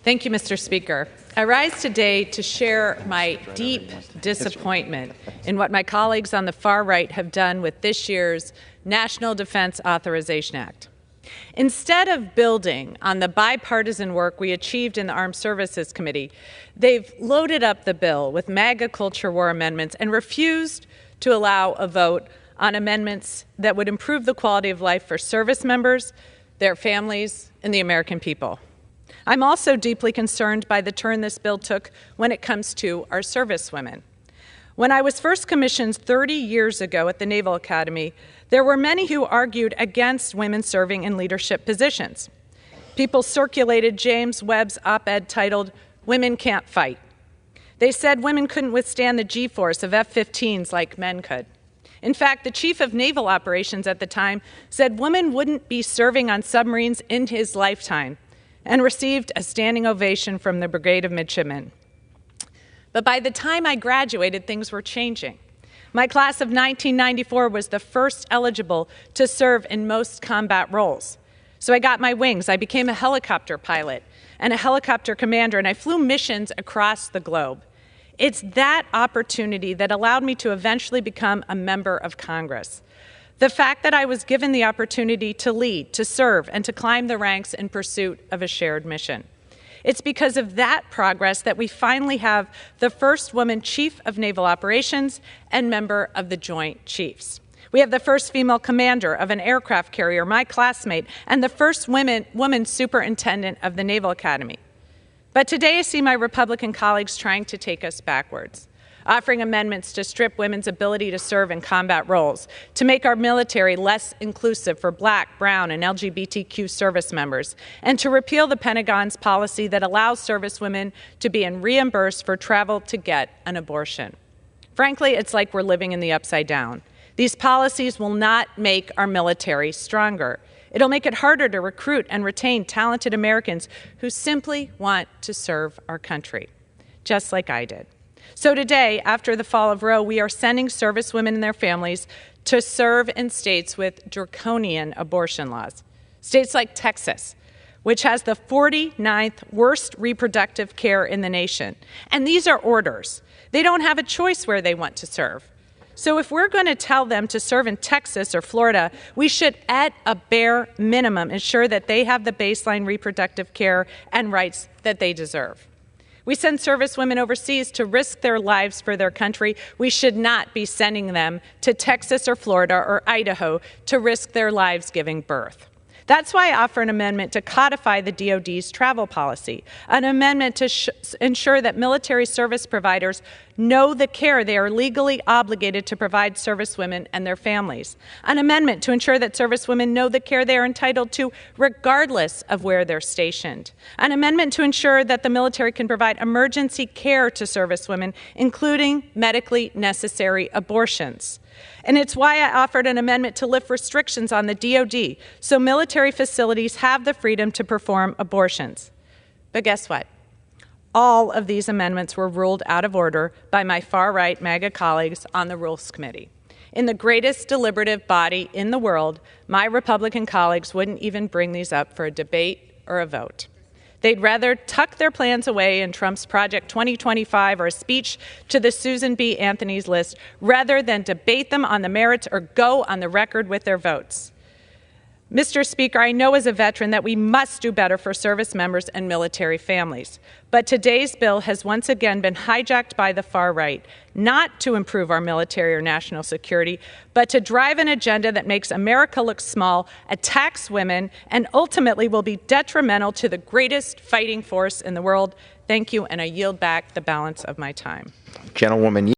Thank you, Mr. Speaker. I rise today to share my deep disappointment in what my colleagues on the far right have done with this year's National Defense Authorization Act. Instead of building on the bipartisan work we achieved in the Armed Services Committee, they've loaded up the bill with MAGA culture war amendments and refused to allow a vote on amendments that would improve the quality of life for service members, their families, and the American people. I'm also deeply concerned by the turn this bill took when it comes to our servicewomen. When I was first commissioned 30 years ago at the Naval Academy, there were many who argued against women serving in leadership positions. People circulated James Webb's op-ed titled, "Women Can't Fight." They said women couldn't withstand the G-force of F-15s like men could. In fact, the chief of naval operations at the time said women wouldn't be serving on submarines in his lifetime, and received a standing ovation from the Brigade of Midshipmen. But by the time I graduated, things were changing. My class of 1994 was the first eligible to serve in most combat roles. So I got my wings. I became a helicopter pilot and a helicopter commander, and I flew missions across the globe. It's that opportunity that allowed me to eventually become a member of Congress. The fact that I was given the opportunity to lead, to serve, and to climb the ranks in pursuit of a shared mission. It's because of that progress that we finally have the first woman chief of naval operations and member of the Joint Chiefs. We have the first female commander of an aircraft carrier, my classmate, and the first woman superintendent of the Naval Academy. But today I see my Republican colleagues trying to take us backwards, offering amendments to strip women's ability to serve in combat roles, to make our military less inclusive for Black, brown, and LGBTQ service members, and to repeal the Pentagon's policy that allows servicewomen to be reimbursed for travel to get an abortion. Frankly, it's like we're living in the upside down. These policies will not make our military stronger. It'll make it harder to recruit and retain talented Americans who simply want to serve our country, just like I did. So today, after the fall of Roe, we are sending servicewomen and their families to serve in states with draconian abortion laws. States like Texas, which has the 49th worst reproductive care in the nation. And these are orders. They don't have a choice where they want to serve. So if we're going to tell them to serve in Texas or Florida, we should, at a bare minimum, ensure that they have the baseline reproductive care and rights that they deserve. We send servicewomen overseas to risk their lives for their country. We should not be sending them to Texas or Florida or Idaho to risk their lives giving birth. That's why I offer an amendment to codify the DoD's travel policy, an amendment to ensure that military service providers know the care they are legally obligated to provide servicewomen and their families, an amendment to ensure that servicewomen know the care they are entitled to regardless of where they're stationed, an amendment to ensure that the military can provide emergency care to servicewomen, including medically necessary abortions. And it's why I offered an amendment to lift restrictions on the DoD so military facilities have the freedom to perform abortions. But guess what? All of these amendments were ruled out of order by my far-right MAGA colleagues on the Rules Committee. In the greatest deliberative body in the world, my Republican colleagues wouldn't even bring these up for a debate or a vote. They'd rather tuck their plans away in Trump's Project 2025 or a speech to the Susan B. Anthony's list rather than debate them on the merits or go on the record with their votes. Mr. Speaker, I know as a veteran that we must do better for service members and military families. But today's bill has once again been hijacked by the far right, not to improve our military or national security, but to drive an agenda that makes America look small, attacks women, and ultimately will be detrimental to the greatest fighting force in the world. Thank you, and I yield back the balance of my time. Gentlewoman.